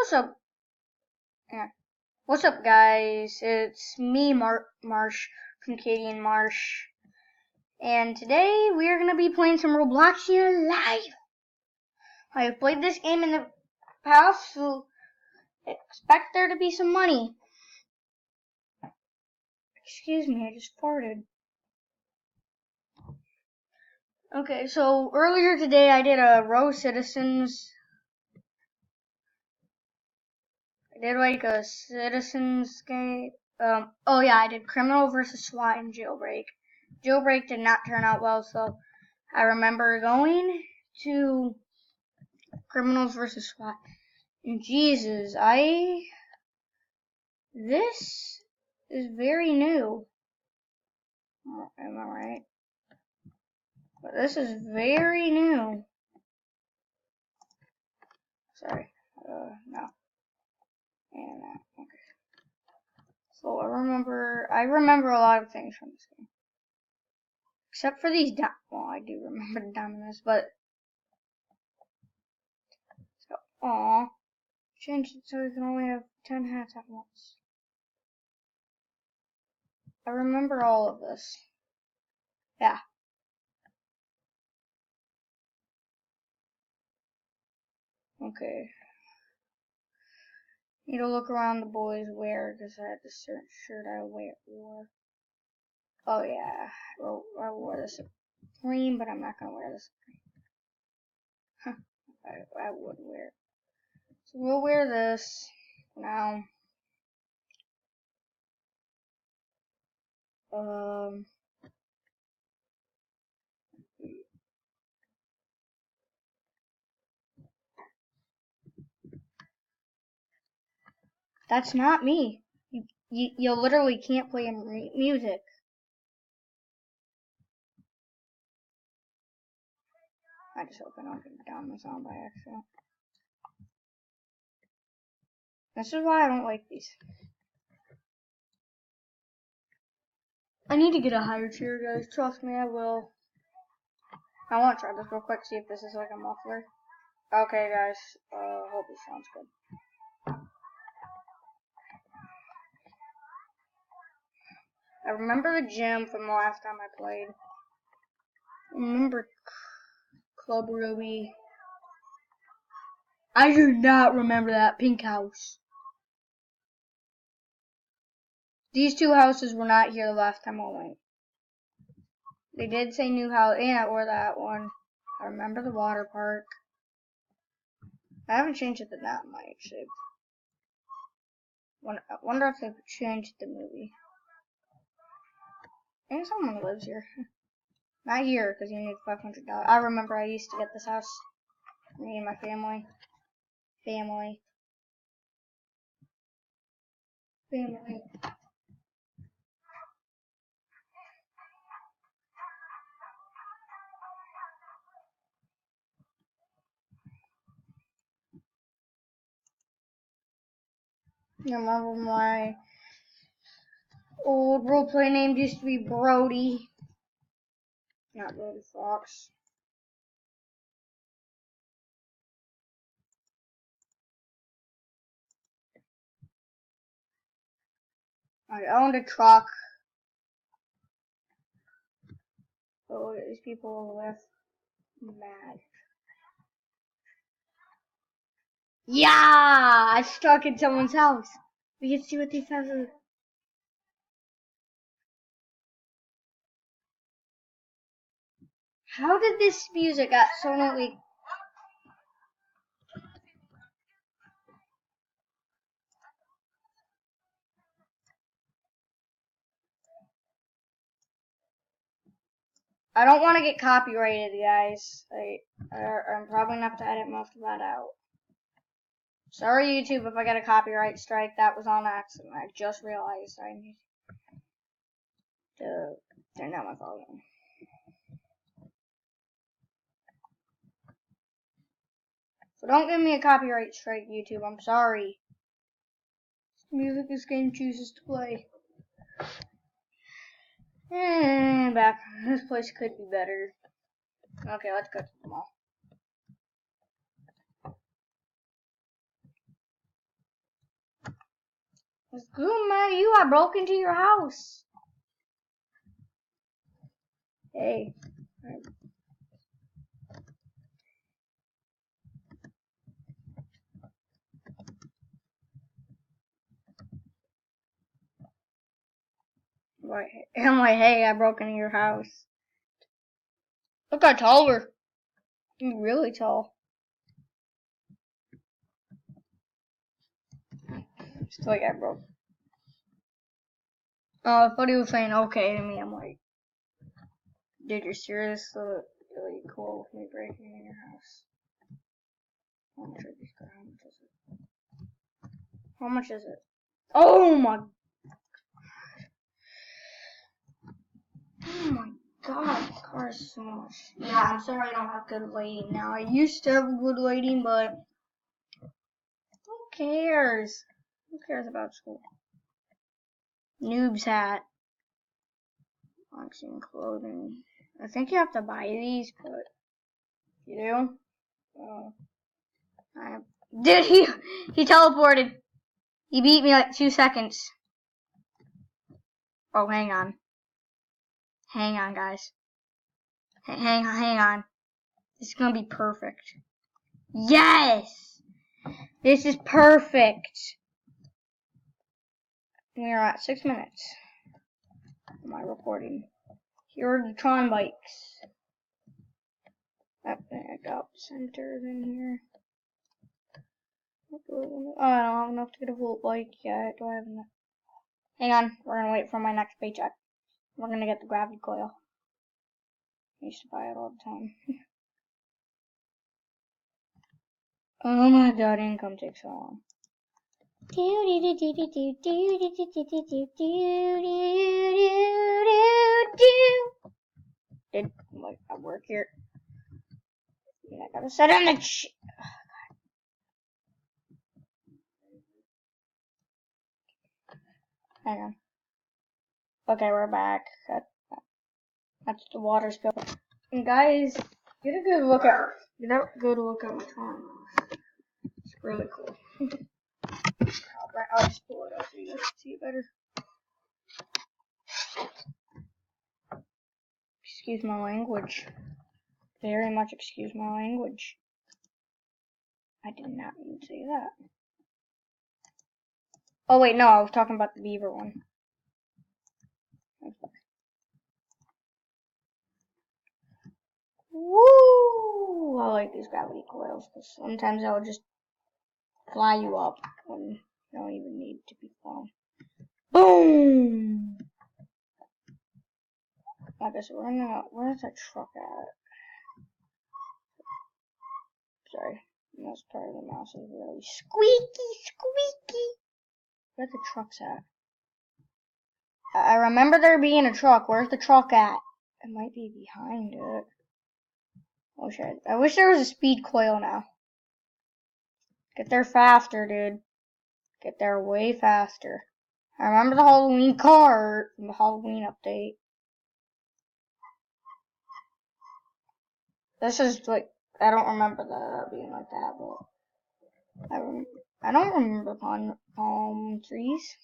What's up? Yeah. What's up, guys? It's me, Marsh from Katie and Marsh, and today we are gonna be playing some Robloxian live. I have played this game in the past, so expect there to be some money. Excuse me, I just farted. Okay, so earlier today I did a row citizens. I did like a citizens game. Oh yeah, I did criminal versus SWAT and jailbreak. Jailbreak did not turn out well, so I remember going to criminals versus SWAT. And Jesus, this is very new. Am I right? But this is very new. Sorry. No. And okay. So I remember a lot of things from this game. Except for these well, I do remember the dominoes, but so change it so we can only have 10 hats at once. I remember all of this. Yeah. Okay. Need to look around the boys' wear because I had this certain shirt I wore. Oh yeah, I wore this Supreme, but I'm not gonna wear this Supreme. I would wear it. So we'll wear this now. That's not me. You literally can't play music. I just hope I don't get down my sound by accident. This is why I don't like these. I need to get a higher chair, guys. Trust me, I will. I want to try this real quick, see if this is like a muffler. Okay, guys. Hope this sounds good. I remember the gym from the last time I played. I remember Club Ruby. I do not remember that pink house. These two houses were not here the last time I went. They did say new house, or that one. I remember the water park. I haven't changed it to that much. I wonder if they've changed the movie. I think someone lives here. Not here, because you need $500. I remember I used to get this house. Me and my family. Family. You remember my old roleplay name used to be Brody. Not Brody Fox. I owned a truck. Oh, these people left mad. Yeah! I stuck in someone's house. We can see what these houses. How did this music got so noisy? I don't want to get copyrighted, guys. I'm probably gonna have to edit most of that out. Sorry, YouTube, if I get a copyright strike. That was on accident. I just realized I need to turn down my volume. So don't give me a copyright strike, YouTube. I'm sorry. Music this game chooses to play. And back. This place could be better. Okay, let's go to the mall. What's good, man? I broke into your house. Hey. I'm like, hey, I broke into your house. Look how tall we're. You're really tall. Just like I broke. I thought he was saying okay to me. I'm like, dude, you're serious? So really cool with me breaking in your house. How much is this? How much is it? Oh my god, this car is so much. Yeah, I'm sorry I don't have good lighting now. I used to have good lighting, but who cares? Who cares about school? Noob's hat. Boxing clothing. I think you have to buy these, but you do? Dude, he teleported. He beat me like 2 seconds. Oh, hang on. Hang on, guys. Hang on. This is gonna be perfect. Yes! This is perfect. We are at 6 minutes. Am I recording? Here are the Tron bikes. I got centers in here. Oh, I don't have enough to get a full bike yet. Do I have enough? Hang on. We're gonna wait for my next paycheck. We're gonna get the gravity coil. I used to buy it all the time. Oh my god, income takes so long. Did like I work here? Yeah, I gotta set in the Hang on. Okay, we're back. That's the water spill. And guys, get a good look at my Tron. It's really cool. I'll just pull it up so you guys can see it better. Excuse my language. Very much excuse my language. I did not mean to say that. Oh wait, no, I was talking about the beaver one. Woo! I like these gravity coils because sometimes I'll just fly you up when you don't even need to be flown. Boom! Okay, so where's that truck at? Sorry, most part of the mouse is really squeaky. Where's the truck's at? I remember there being a truck. Where's the truck at? It might be behind it. Oh shit. I wish there was a speed coil now. Get there faster, dude. Get there way faster. I remember the Halloween car from the Halloween update. This is like, I don't remember that being like that, but I don't remember palm trees.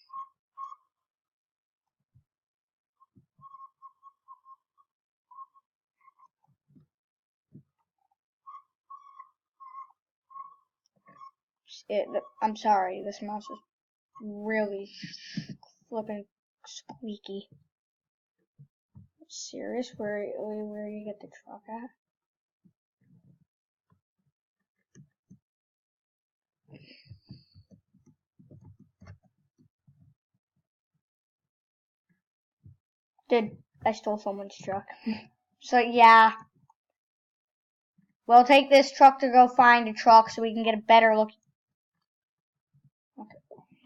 I'm sorry, this mouse is really flipping squeaky. Serious? Where you get the truck at? I stole someone's truck. So yeah. We'll take this truck to go find a truck so we can get a better look. Okay.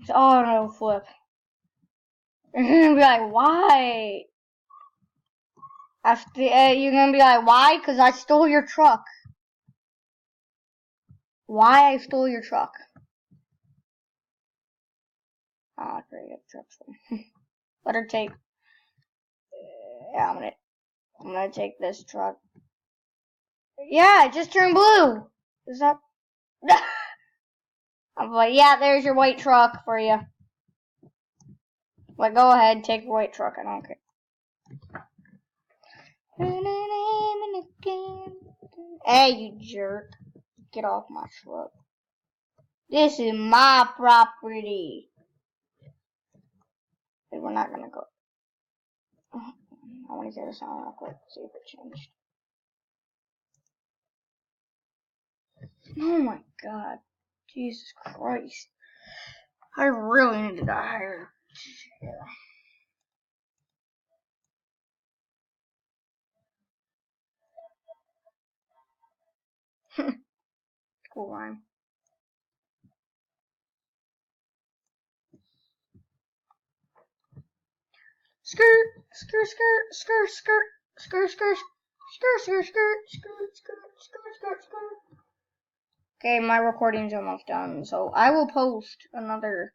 Oh no, flip. You're gonna be like, why? You're gonna be like, why? Because I stole your truck. Why I stole your truck? Ah, great, get the truck's one. Let her take. Yeah, I'm gonna take this truck. Yeah, it just turned blue. Is that? I'm like, yeah, there's your white truck for you. Like, go ahead, take the white truck. I don't care. Hey, you jerk. Get off my truck. This is my property. Hey, we're not gonna go. I want to get a sound real quick. See if it changed. Oh my god. Jesus Christ. I really need to die here. Cool rhyme. Skirt, skirt, skirt, skirt, skirt, skirt, skirt, skirt, skirt, skirt, skirt, skirt, skirt, skirt. Okay, my recording's almost done, so I will post another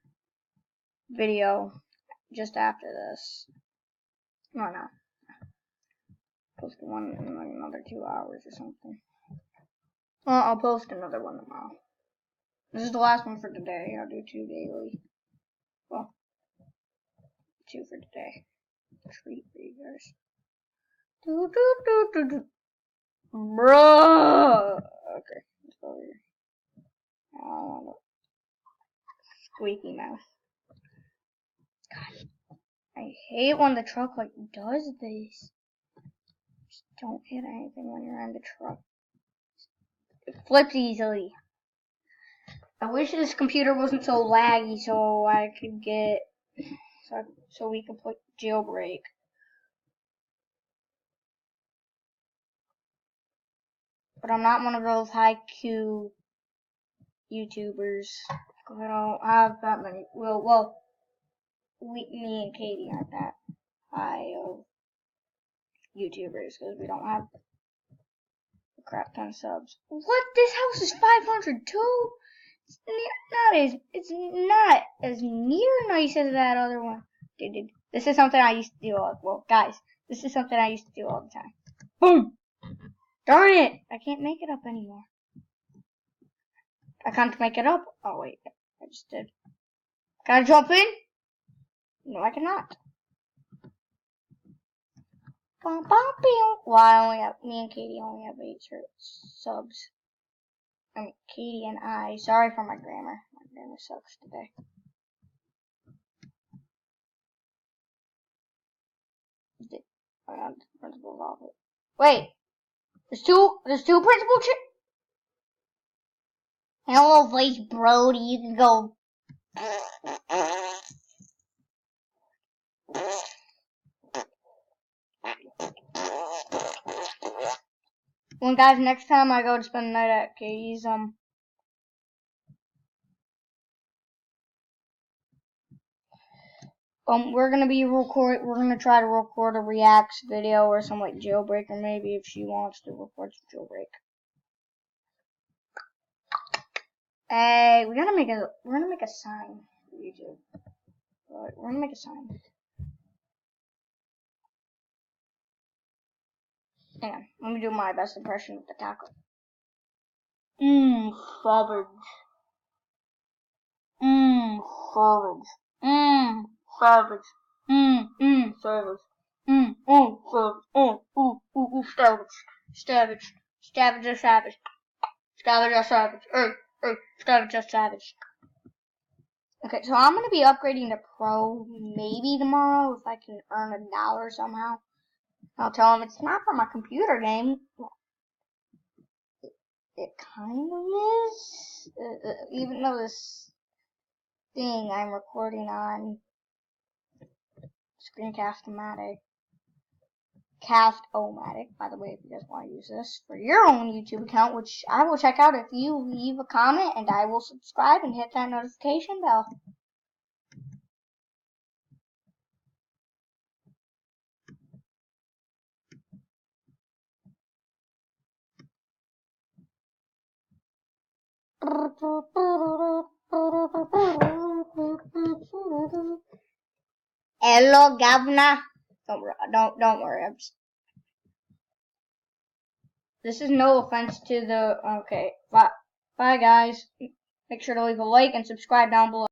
video just after this. No, no. Post one in like another 2 hours or something. Well, I'll post another one tomorrow. This is the last one for today. I'll do 2 daily. Well, 2 for today. Treat for you guys. Bruh. Okay, let's go over here. Oh, squeaky mouth. God, I hate when the truck like does this. Just don't hit anything when you're on the truck. It flips easily. I wish this computer wasn't so laggy, so I could get so we could put jailbreak. But I'm not one of those high Q YouTubers. I don't have that many. Well, me and Katie aren't that high of YouTubers because we don't have a crap ton of subs. What? This house is 502? It's not as near nice as that other one. Dude, this is something I used to do guys, this is something I used to do all the time. Boom! Darn it! I can't make it up anymore. I can't make it up. Oh wait, I just did. Can I jump in? No, I cannot. Well, me and Katie only have 8 subs. I mean, Katie and I. Sorry for my grammar. My grammar sucks today. Principal's office. Wait, there's two principal Hello, voice Brody. You can go. Well, guys, next time I go to spend the night at Katie's, we're gonna try to record a reacts video or some like jailbreak, or maybe if she wants to record some jailbreak. Hey, we're gonna make a sign for YouTube. We're gonna make a sign. Hang on, let me do my best impression of the taco. Savage. Savage. Savage. Savage. Savage. Savage. Savage or savage. Savage or savage. Savage or savage. Okay, so I'm gonna be upgrading to Pro maybe tomorrow if I can earn $1 somehow. I'll tell him it's not for my computer game. It kind of is, even though this thing I'm recording on Screencast-O-Matic, Cast-O-Matic, by the way, if you guys want to use this for your own YouTube account, which I will check out if you leave a comment, and I will subscribe and hit that notification bell. Hello, Governor. Don't worry. This is no offense to the. Okay, bye guys. Make sure to leave a like and subscribe down below.